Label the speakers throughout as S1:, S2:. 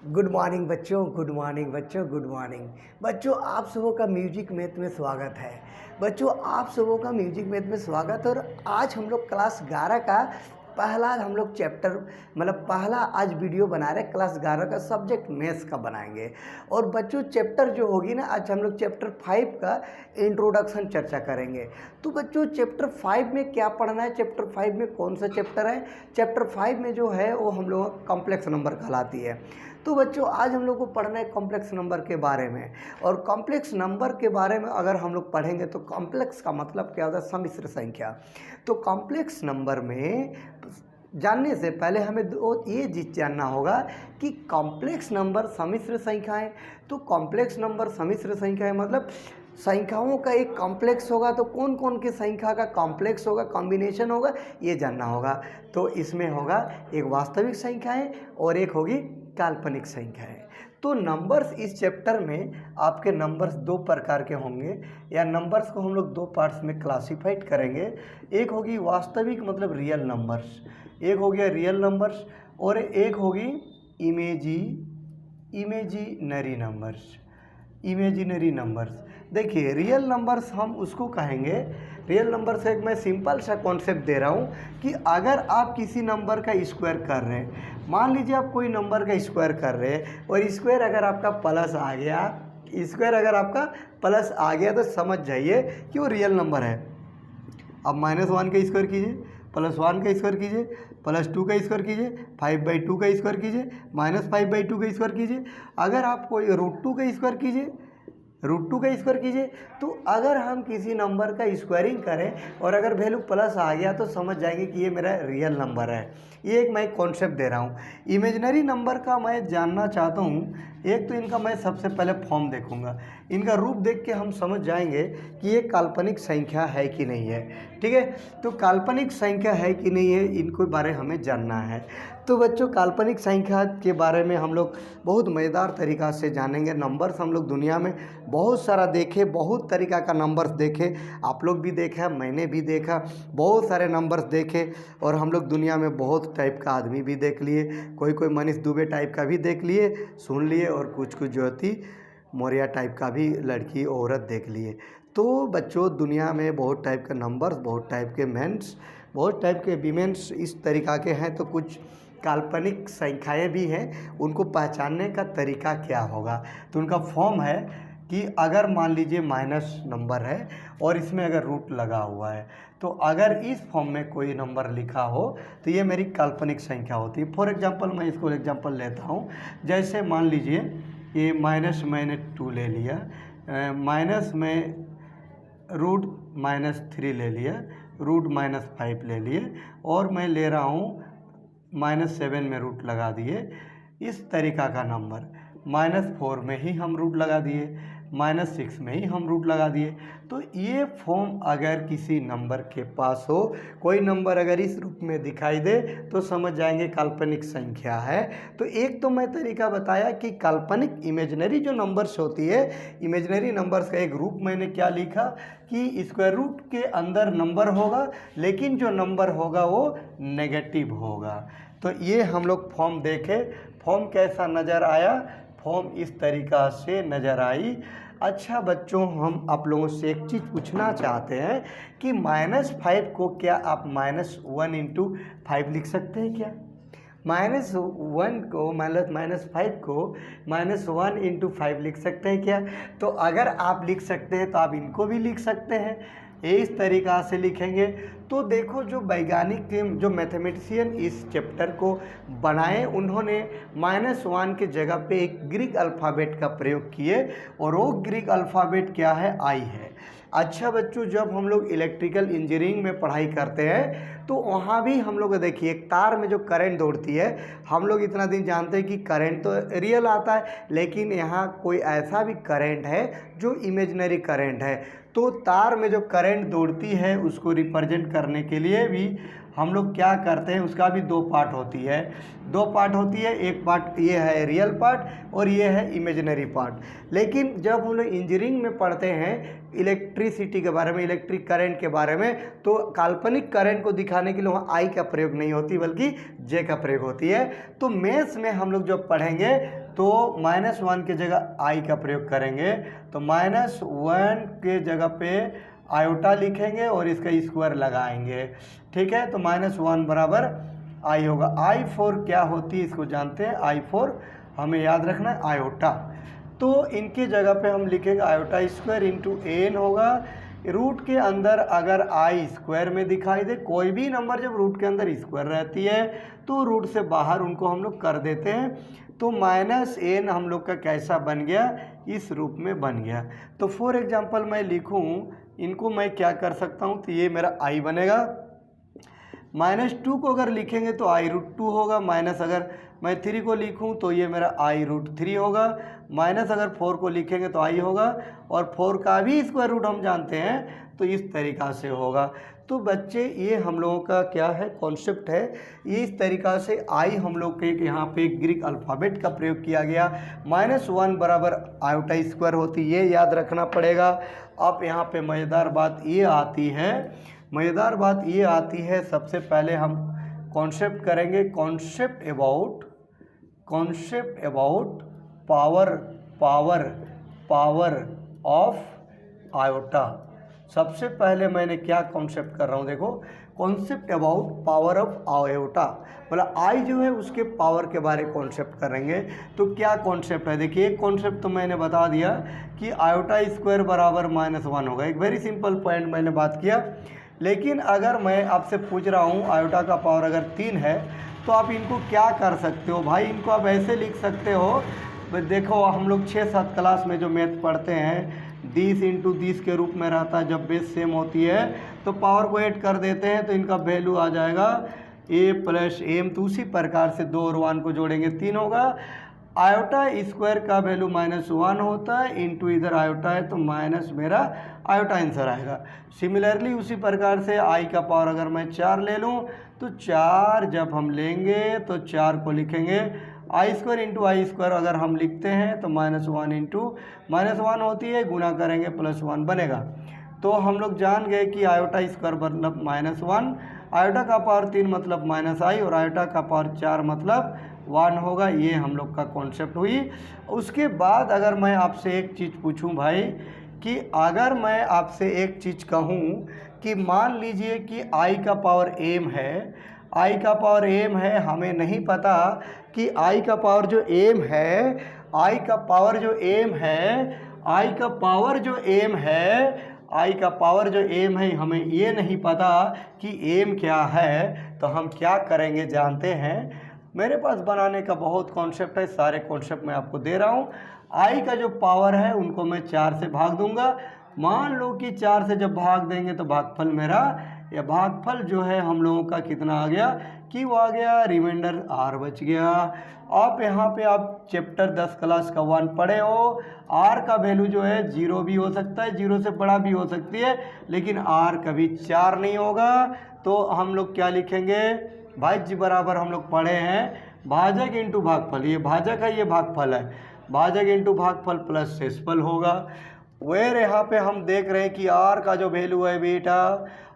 S1: Good morning बच्चों, good morning बच्चों, good morning बच्चों। आप सबों का म्यूजिक मैथ में स्वागत है। बच्चों आप सबों का म्यूजिक मैथ में स्वागत है। और आज हम लोग क्लास 11 का पहला हम लोग चैप्टर पहला आज वीडियो बना रहे हैं। क्लास 11 का सब्जेक्ट मैथ्स का बनाएंगे। और बच्चों चैप्टर जो होगी ना, आज हम लोग चैप्टर 5 का इंट्रोडक्शन चर्चा करेंगे। तो बच्चों चैप्टर 5 में क्या पढ़ना है, चैप्टर 5 में कौन सा चैप्टर है? चैप्टर 5 में जो है वो हम लोग कॉम्प्लेक्स नंबर कहलाती है। तो बच्चों आज हम लोग को पढ़ना है कॉम्प्लेक्स नंबर के बारे में। और कॉम्प्लेक्स नंबर के बारे में अगर हम लोग पढ़ेंगे तो कॉम्प्लेक्स का मतलब क्या होता है? सम्मिश्र संख्या। तो कॉम्प्लेक्स नंबर में जानने से पहले हमें ये चीज़ जानना होगा कि कॉम्प्लेक्स नंबर सम्मिश्र संख्याएं। तो कॉम्प्लेक्स नंबर सम्मिश्र संख्याएं मतलब संख्याओं का एक कॉम्प्लेक्स होगा। तो कौन कौन की संख्या का कॉम्प्लेक्स होगा, कॉम्बिनेशन होगा, ये जानना होगा। तो इसमें होगा एक वास्तविक संख्याएं और एक होगी काल्पनिक संख्याएं। तो नंबर्स इस चैप्टर में आपके नंबर्स दो प्रकार के होंगे, या नंबर्स को हम लोग दो पार्ट्स में क्लासिफाइड करेंगे। एक होगी वास्तविक मतलब रियल नंबर्स, एक हो गया रियल नंबर्स, और एक होगी इमेजिनरी नंबर्स। इमेजिनरी नंबर्स देखिए, रियल नंबर्स हम उसको कहेंगे। रियल नंबर से एक मैं सिंपल सा कॉन्सेप्ट दे रहा हूँ कि अगर आप किसी नंबर का स्क्वायर कर रहे हैं, मान लीजिए आप कोई नंबर का स्क्वायर कर रहे हैं और स्क्वायर अगर आपका प्लस आ गया, स्क्वायर अगर आपका प्लस आ गया तो समझ जाइए कि वो रियल नंबर है। अब -1 का स्क्वायर कीजिए, +1 का स्क्वायर कीजिए, +2 का स्क्वायर कीजिए, 5/2 का स्क्वायर कीजिए, -5/2 का स्क्वायर कीजिए। अगर आप कोई √2 का स्क्वायर कीजिए, √2 का स्क्वायर कीजिए। तो अगर हम किसी नंबर का स्क्वायरिंग करें और अगर वैल्यू प्लस आ गया तो समझ जाएंगे कि ये मेरा रियल नंबर है। ये एक मैं कॉन्सेप्ट दे रहा हूँ। इमेजिनरी नंबर का मैं जानना चाहता हूँ। एक तो इनका मैं सबसे पहले फॉर्म देखूंगा, इनका रूप देख के हम समझ जाएंगे कि ये काल्पनिक संख्या है कि नहीं है। ठीक है, तो काल्पनिक संख्या है कि नहीं है, इनको बारे हमें जानना है। तो बच्चों काल्पनिक संख्या के बारे में हम लोग बहुत मज़ेदार तरीक़ा से जानेंगे। नंबर्स हम लोग दुनिया में बहुत सारा देखे, बहुत तरीक़ा का नंबर्स देखे, आप लोग भी देखा, मैंने भी देखा, बहुत सारे नंबर्स देखे। और हम लोग दुनिया में बहुत टाइप का आदमी भी देख लिए, कोई मनीष दुबे टाइप का भी देख लिए, सुन लिए, और कुछ ज्योति मौर्य टाइप का भी लड़की औरत देख लिए। तो बच्चों दुनिया में बहुत टाइप के नंबर्स, बहुत टाइप के मेंस, बहुत टाइप के वीमेंस इस तरीक़ा के हैं। तो कुछ काल्पनिक संख्याएँ भी हैं, उनको पहचानने का तरीका क्या होगा? तो उनका फॉर्म है कि अगर मान लीजिए माइनस नंबर है और इसमें अगर रूट लगा हुआ है, तो अगर इस फॉर्म में कोई नंबर लिखा हो तो ये मेरी काल्पनिक संख्या होती है। फॉर एग्जांपल मैं इसको एग्जांपल लेता हूँ। जैसे मान लीजिए ये माइनस मैंने 2 ले लिया, माइनस में √-3 ले लिया, √-5 ले लिए, और मैं ले रहा हूँ -7 में रूट लगा दिए। इस तरीक़ा का नंबर -4 में ही हम रूट लगा दिए, -6 में ही हम रूट लगा दिए। तो ये फॉर्म अगर किसी नंबर के पास हो, कोई नंबर अगर इस रूप में दिखाई दे तो समझ जाएंगे काल्पनिक संख्या है। तो एक तो मैं तरीका बताया कि काल्पनिक इमेजिनरी जो नंबर्स होती है, इमेजिनरी नंबर्स का एक रूप मैंने क्या लिखा कि स्क्वायर रूट के अंदर नंबर होगा, लेकिन जो नंबर होगा वो नेगेटिव होगा। तो ये हम लोग फॉर्म देखे, फॉर्म कैसा नज़र आया? फॉर्म इस तरीक़ा से नज़र आई। अच्छा बच्चों, हम आप लोगों से एक चीज़ पूछना चाहते हैं कि -5 को क्या आप -1 × 5 लिख सकते हैं क्या? -1 को -5 को -1 × 5 लिख सकते हैं क्या? तो अगर आप लिख सकते हैं तो आप इनको भी लिख सकते हैं, इस तरीक़ा से लिखेंगे। तो देखो जो वैज्ञानिक जो मैथमेटिशियन इस चैप्टर को बनाए, उन्होंने -1 के जगह पे एक ग्रीक अल्फ़ाबेट का प्रयोग किए, और वो ग्रीक अल्फ़ाबेट क्या है? आई है। अच्छा बच्चों, जब हम लोग इलेक्ट्रिकल इंजीनियरिंग में पढ़ाई करते हैं तो वहाँ भी हम लोग देखिए एक तार में जो करंट दौड़ती है, हम लोग इतना दिन जानते हैं कि करंट तो रियल आता है, लेकिन यहाँ कोई ऐसा भी करंट है जो इमेजिनरी करंट है। तो तार में जो करंट दौड़ती है उसको रिप्रेजेंट करने के लिए भी हम लोग क्या करते हैं, उसका भी दो पार्ट होती है, एक पार्ट ये है रियल पार्ट और ये है इमेजिनरी पार्ट। लेकिन जब हम लोग इंजीनियरिंग में पढ़ते हैं इलेक्ट्रिसिटी के बारे में, इलेक्ट्रिक करंट के बारे में, तो काल्पनिक करंट को दिखाने के लिए वहाँ आई का प्रयोग नहीं होती बल्कि जे का प्रयोग होती है। तो मेथ्स में हम लोग जब पढ़ेंगे तो -1 की जगह आई का प्रयोग करेंगे, तो -1 के जगह पे आयोटा लिखेंगे और इसका स्क्वायर लगाएंगे, ठीक है। तो -1 बराबर आई होगा। I4 क्या होती है इसको जानते हैं, I4 हमें याद रखना है आयोटा। तो इनके जगह पे हम लिखेंगे आयोटा स्क्वायर इंटू एन होगा। रूट के अंदर अगर आई स्क्वायर में दिखाई दे, कोई भी नंबर जब रूट के अंदर स्क्वायर रहती है तो रूट से बाहर उनको हम लोग कर देते हैं। तो -n हम लोग का कैसा बन गया, इस रूप में बन गया। तो फॉर एग्जांपल मैं लिखूं, इनको मैं क्या कर सकता हूं, तो ये मेरा i बनेगा। -2 को अगर लिखेंगे तो i√2 होगा, माइनस अगर मैं 3 को लिखूं तो ये मेरा i√3 होगा, माइनस अगर 4 को लिखेंगे तो i होगा, और 4 का भी स्क्वायर रूट हम जानते हैं तो इस तरीक़ा से होगा। तो बच्चे ये हम लोगों का क्या है, कॉन्सेप्ट है। ये इस तरीक़ा से आई हम लोग के यहाँ पे ग्रीक अल्फ़ाबेट का प्रयोग किया गया। -1 बराबर आयोटा स्क्वायर होती, ये याद रखना पड़ेगा। अब यहाँ पे मज़ेदार बात ये आती है, सबसे पहले हम कॉन्सेप्ट करेंगे, concept about power of iota. सबसे पहले मैंने क्या कॉन्सेप्ट कर रहा हूँ, देखो, concept about power of iota, मतलब आई जो है उसके पावर के बारे में कॉन्सेप्ट करेंगे। तो क्या कॉन्सेप्ट है, देखिए एक कॉन्सेप्ट तो मैंने बता दिया कि आयोटा स्क्वायर बराबर -1 होगा, एक वेरी सिंपल पॉइंट मैंने बात किया। लेकिन अगर मैं आपसे पूछ रहा हूँ आयोटा का पावर अगर 3 है तो आप इनको क्या कर सकते हो भाई, इनको आप ऐसे लिख सकते हो, देखो हम लोग 6-7 क्लास में जो मैथ पढ़ते हैं 10 × 10 के रूप में रहता है, जब बेस सेम होती है तो पावर को ऐड कर देते हैं तो इनका वैल्यू आ जाएगा a + m। तो उसी प्रकार से 2 और 1 को जोड़ेंगे 3 होगा। आयोटा स्क्वायर का वैल्यू -1 होता है, इंटू इधर आयोटा है तो माइनस मेरा आयोटा आंसर आएगा। सिमिलरली उसी प्रकार से आई का पावर अगर मैं 4 ले लूँ तो 4 जब हम लेंगे तो 4 को लिखेंगे आई स्क्वायर इंटू आई स्क्वायर, अगर हम लिखते हैं तो -1 इंटू -1 होती है, गुना करेंगे +1 बनेगा। तो हम लोग जान गए कि आयोटा स्क्वायर मतलब -1, आयोटा का पावर 3 मतलब -i और आयोटा का पावर 4 मतलब 1 होगा। ये हम लोग का कॉन्सेप्ट हुई। उसके बाद अगर मैं आपसे एक चीज़ पूछूं भाई, कि अगर मैं आपसे एक चीज़ कहूं कि मान लीजिए कि i का पावर m है, i का पावर m है, हमें नहीं पता कि i का पावर जो m है, i का पावर जो m है, हमें ये नहीं पता कि m क्या है, तो हम क्या करेंगे जानते हैं। मेरे पास बनाने का बहुत कॉन्सेप्ट है, सारे कॉन्सेप्ट मैं आपको दे रहा हूँ। आई का जो पावर है उनको मैं 4 से भाग दूंगा। मान लो कि 4 से जब भाग देंगे तो भागफल मेरा, या भागफल जो है हम लोगों का कितना आ गया, क्यू आ गया, रिमाइंडर आर बच गया। आप यहाँ पे आप चैप्टर 10 क्लास का 1 पढ़े हो, आर का वैल्यू जो है 0 भी हो सकता है, 0 से बड़ा भी हो सकती है, लेकिन आर कभी 4 नहीं होगा। तो हम लोग क्या लिखेंगे, भाज्य बराबर हम लोग पढ़े हैं भाजक इंटू भागफल, ये भाजक है ये भागफल है, भाजक इंटू भागफल प्लस शेषफल होगा। वेर यहाँ पे हम देख रहे हैं कि आर का जो वैल्यू है बेटा,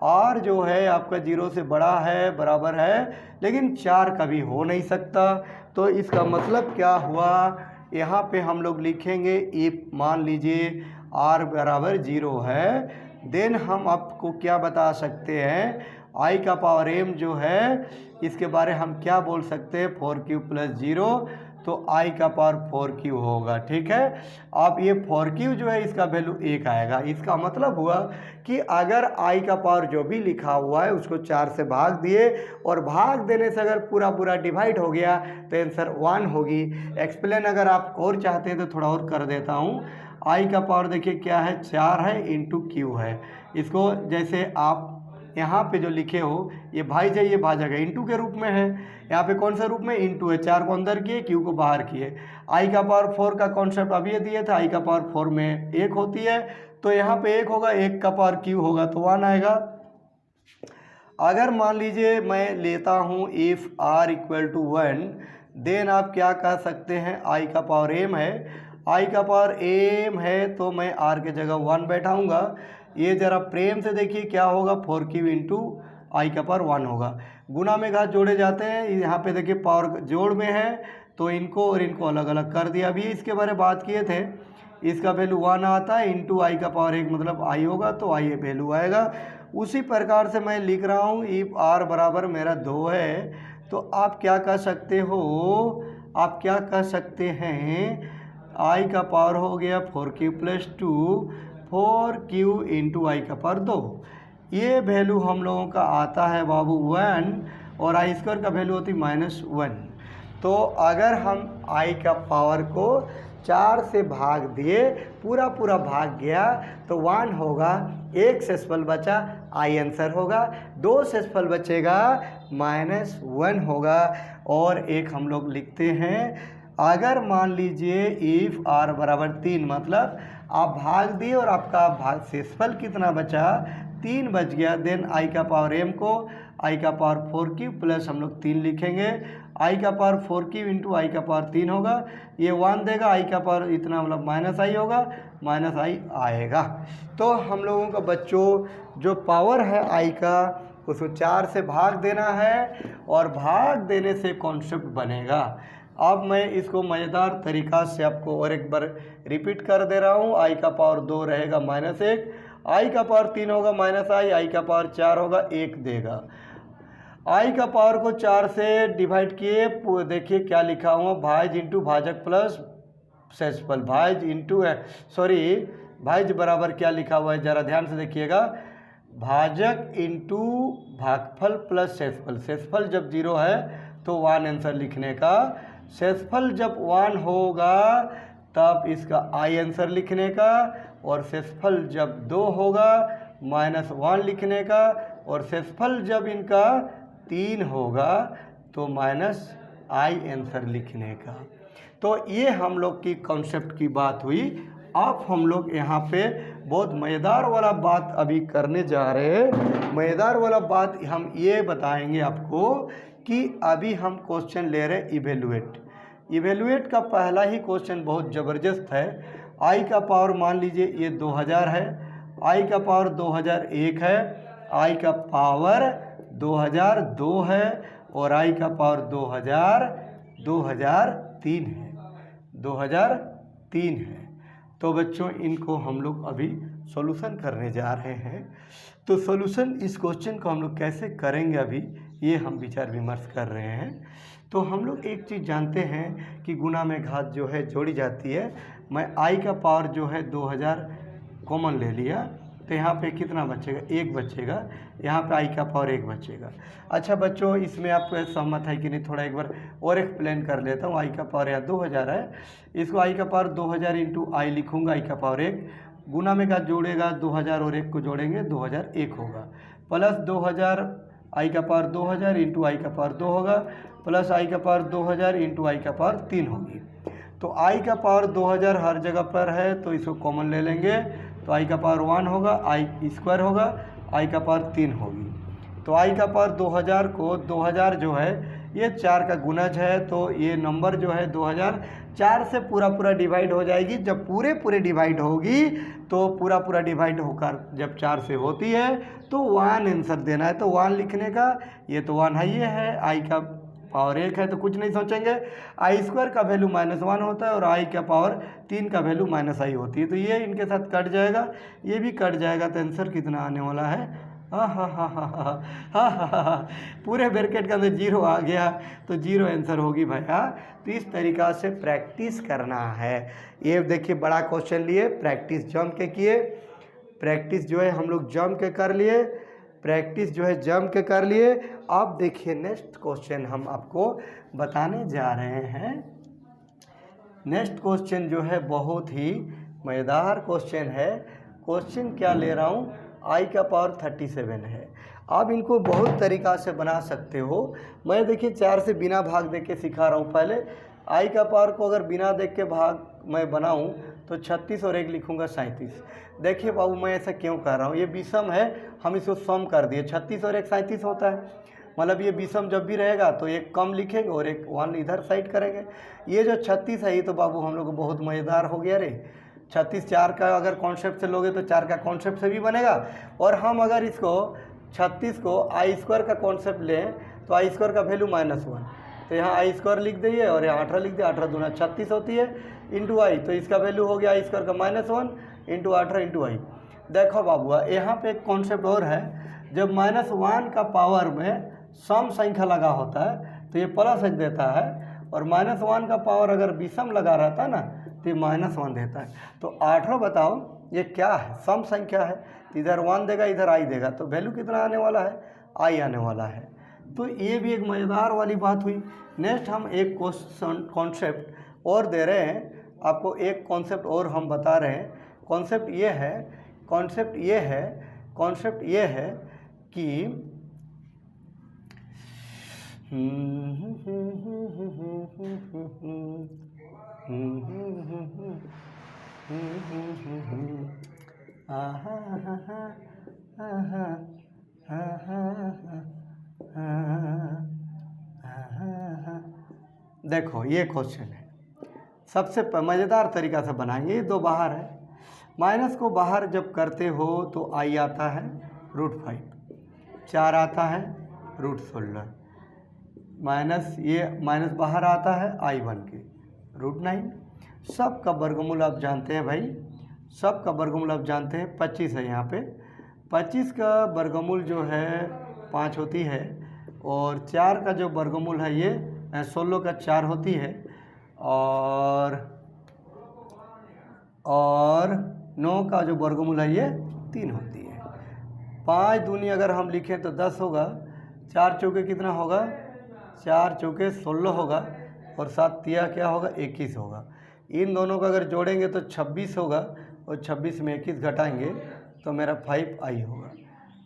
S1: आर जो है आपका 0 से बड़ा है, बराबर है, लेकिन 4 कभी हो नहीं सकता। तो इसका मतलब क्या हुआ, यहाँ पे हम लोग लिखेंगे इफ मान लीजिए आर बराबर 0 है, देन हम आपको क्या बता सकते हैं, आई का पावर m जो है इसके बारे हम क्या बोल सकते हैं, 4q + 0, तो आई का पावर 4q होगा, ठीक है। अब ये 4q जो है इसका वैल्यू 1 आएगा। इसका मतलब हुआ कि अगर आई का पावर जो भी लिखा हुआ है उसको 4 से भाग दिए, और भाग देने से अगर पूरा डिवाइड हो गया तो आंसर 1 होगी। एक्सप्लेन अगर आप और चाहते हैं तो थोड़ा और कर देता हूँ। आई का पावर देखिए क्या है, 4 है इंटू क्यू है। इसको जैसे आप यहाँ पे जो लिखे हो, ये भाई जाइए भाजक है, इंटू के रूप में है, यहाँ पे कौन सा रूप में, इंटू है, 4 को अंदर किए, क्यू को बाहर किए। आई का पावर 4 का कॉन्सेप्ट अभी ये दिए थे, आई का पावर 4 में 1 होती है, तो यहाँ पे 1 होगा, 1 का पावर क्यू होगा तो 1 आएगा। अगर मान लीजिए मैं लेता हूँ if r equal to 1, then आप क्या कह सकते हैं i का पावर m है, i का पावर m है तो मैं r के जगह 1 बैठाऊँगा। ये ज़रा प्रेम से देखिए क्या होगा, 4q इंटू आई का पावर 1 होगा। गुना में घात जोड़े जाते हैं, यहाँ पे देखिए पावर जोड़ में है तो इनको और इनको अलग अलग कर दिया। अभी इसके बारे में बात किए थे, इसका वैल्यू 1 आता है इंटू आई का पावर 1 मतलब आई होगा तो आई वैल्यू आएगा। उसी प्रकार से मैं लिख रहा हूँ इफ r बराबर मेरा 2 है तो आप क्या कह सकते हो, आप क्या कह सकते हैं, i का पावर हो गया 4q प्लस 2, 4q इंटू आई का पावर 2। ये वैल्यू हम लोगों का आता है बाबू 1 और आई स्क्वायर का वैल्यू होती -1। तो अगर हम i का पावर को 4 से भाग दिए, पूरा पूरा भाग गया तो 1 होगा, 1 शेषफल बचा i आंसर होगा, 2 शेषफल बचेगा -1 होगा। और एक हम लोग लिखते हैं, अगर मान लीजिए इफ़ r बराबर 3 मतलब आप भाग दिए और आपका भाग शेषफल कितना बचा, 3 बच गया, देन i का पावर m को i का पावर 4q प्लस हम लोग 3 लिखेंगे, i का पावर 4q इंटू आई का पावर 3 होगा, ये 1 देगा, i का पावर इतना मतलब -i होगा, -i आएगा। तो हम लोगों का बच्चों जो पावर है i का उसको 4 से भाग देना है और भाग देने से कॉन्सेप्ट बनेगा। अब मैं इसको मज़ेदार तरीक़ा से आपको और एक बार रिपीट कर दे रहा हूँ। i का पावर 2 रहेगा -1, i का पावर 3 होगा -i का पावर 4 होगा 1 देगा। i का पावर को 4 से डिवाइड किए, देखिए क्या लिखा हुआ, भाज्य इंटू भाजक प्लस शेषफल, भाज्य इंटू भाज्य बराबर क्या लिखा हुआ है ज़रा ध्यान से देखिएगा, भाजक इंटू भागफल प्लस शेषफल। शेषफल जब 0 है तो 1 आंसर लिखने का, शेषफल जब 1 होगा तब इसका i आंसर लिखने का, और शेषफल जब 2 होगा -1 लिखने का, और शेषफल जब इनका 3 होगा तो -i आंसर लिखने का। तो ये हम लोग की कॉन्सेप्ट की बात हुई। अब हम लोग यहाँ पे बहुत मज़ेदार वाला बात अभी करने जा रहे हैं। मज़ेदार वाला बात हम ये बताएंगे आपको कि अभी हम क्वेश्चन ले रहे हैं इवेलुएट। इवेलुएट का पहला ही क्वेश्चन बहुत ज़बरदस्त है। i का पावर मान लीजिए ये 2000 है, i का पावर 2001 है, i का पावर 2002 है और i का पावर 2003 है, 2003 है। तो बच्चों इनको हम लोग अभी सॉल्यूशन करने जा रहे हैं। तो सॉल्यूशन इस क्वेश्चन को हम लोग कैसे करेंगे अभी ये हम विचार विमर्श कर रहे हैं। तो हम लोग एक चीज़ जानते हैं कि गुना में घात जो है जोड़ी जाती है। मैं i का पावर जो है 2000 कॉमन ले लिया तो यहाँ पे कितना बचेगा, 1 बचेगा, यहाँ पे i का पावर 1 बचेगा। अच्छा बच्चों इसमें आप सहमत है कि नहीं, थोड़ा एक बार और एक्सप्लेन कर लेता हूँ। i का पावर यहाँ 2000 है, इसको i का पावर 2000 इंटू आई लिखूँगा, i का पावर 1, गुना में घात जोड़ेगा 2000 और 1 को जोड़ेंगे 2001 होगा, प्लस 2000 i का पावर 2000 इंटू आई का पावर 2 होगा, प्लस i का पावर 2000 इंटू आई का पावर 3 होगी। तो i का पावर 2000 हर जगह पर है तो इसको कॉमन ले लेंगे, तो i का पावर 1 होगा, i स्क्वायर होगा, i का पावर 3 होगी। तो i का पावर 2000 को 2000 जो है ये 4 का गुणज है, तो ये नंबर जो है 2000 4 से पूरा पूरा डिवाइड हो जाएगी। जब पूरे पूरे डिवाइड होगी तो पूरा पूरा डिवाइड होकर जब 4 से होती है तो 1 आंसर देना है, तो 1 लिखने का। ये तो 1 है, ये है i का पावर 1 है तो कुछ नहीं सोचेंगे, i स्क्वायर का वैल्यू -1 होता है और i का पावर 3 का वैल्यू -i होती है, तो ये इनके साथ कट जाएगा, ये भी कट जाएगा, तो आंसर कितना आने वाला है, पूरे ब्रैकेट के अंदर 0 आ गया तो 0 आंसर होगी भैया। तो इस तरीक़ा से प्रैक्टिस करना है। ये देखिए बड़ा क्वेश्चन लिए, प्रैक्टिस जम के किए, प्रैक्टिस जो है हम लोग जम के कर लिए, प्रैक्टिस जो है जम के कर लिए। अब देखिए नेक्स्ट क्वेश्चन हम आपको बताने जा रहे हैं। नेक्स्ट क्वेश्चन जो है बहुत ही मज़ेदार क्वेश्चन है। क्वेश्चन क्या ले रहा हूँ, i का पावर 37 है, आप इनको बहुत तरीक़ा से बना सकते हो। मैं देखिए 4 से बिना भाग दे के सिखा रहा हूँ। पहले आई का पावर को अगर बिना देख के भाग मैं बनाऊँ तो 36 और 1 लिखूँगा 37। देखिए बाबू मैं ऐसा क्यों कर रहा हूँ, ये विषम है, हम इसको सम कर दिए, 36 और 1 37 होता है। मतलब ये विषम जब भी रहेगा तो एक कम लिखेंगे और एक 1 इधर साइड करेंगे। ये जो 36 है ये तो बाबू हम लोग को बहुत मज़ेदार हो गया रे। 36 4 का अगर कॉन्सेप्ट से लोगे तो 4 का कॉन्सेप्ट से भी बनेगा। और हम अगर इसको 36 को आई स्क्वायर का कॉन्सेप्ट लें तो आई स्क्वायर का वैल्यू -1, तो यहाँ आई स्क्वायर लिख दीजिए और यहाँ 18 लिख दिए। 18 दूना 36 होती है इंटू आई, तो इसका वैल्यू हो गया आई स्क्वायर का -1 इंटू 18 इंटू आई। देखो बाबू यहाँ पे एक कॉन्सेप्ट और है, जब -1 का पावर में सम संख्या लगा होता है तो ये +1 देता है, और -1 का पावर अगर विषम लगा रहता है ना तो ये -1 देता है। तो 18 बताओ ये क्या है, सम संख्या है, तो इधर 1 देगा इधर आई देगा, तो वैल्यू कितना आने वाला है, आई आने वाला है। तो ये भी एक मज़ेदार वाली बात हुई। नेक्स्ट हम एक कॉन्सेप्ट और दे रहे हैं आपको, एक कॉन्सेप्ट और हम बता रहे हैं। कॉन्सेप्ट ये है कि देखो ये क्वेश्चन है, सबसे मज़ेदार तरीक़ा से बनाएंगे। ये 2 बाहर है, माइनस को बाहर जब करते हो तो आई आता है √5, 4 आता है √16, माइनस ये माइनस बाहर आता है आई बन के √9। सब का वर्गमूल आप जानते हैं भाई, सब का वर्गमूल आप जानते हैं 25 है। यहाँ पे 25 का वर्गमूल जो है 5 होती है, और 4 का जो वर्गमूल है ये 16 का 4 होती है, और 9 का जो वर्गमूल है ये 3 होती है। 5 दूनी अगर हम लिखें तो 10 होगा, 4 चौके कितना होगा, 4 चौके 16 होगा, और 7 तिया क्या होगा 21 होगा। इन दोनों का अगर जोड़ेंगे तो 26 होगा, और 26 में 21 घटाएंगे तो मेरा 5 आई होगा,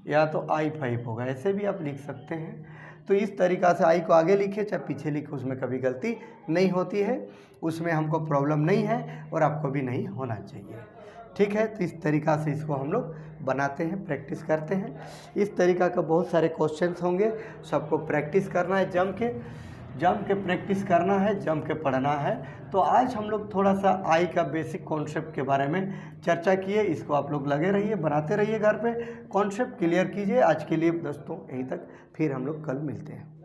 S1: या तो आई 5 होगा, ऐसे भी आप लिख सकते हैं। तो इस तरीक़ा से आई को आगे लिखे चाहे पीछे लिखे, उसमें कभी गलती नहीं होती है, उसमें हमको प्रॉब्लम नहीं है और आपको भी नहीं होना चाहिए। ठीक है, तो इस तरीक़ा से इसको हम लोग बनाते हैं, प्रैक्टिस करते हैं। इस तरीक़ा का बहुत सारे क्वेश्चंस होंगे, सबको प्रैक्टिस करना है, जम के प्रैक्टिस करना है, जम के पढ़ना है। तो आज हम लोग थोड़ा सा आई का बेसिक कॉन्सेप्ट के बारे में चर्चा किए। इसको आप लोग लगे रहिए, बनाते रहिए, घर पे कॉन्सेप्ट क्लियर कीजिए। आज के लिए दोस्तों यहीं तक, फिर हम लोग कल मिलते हैं।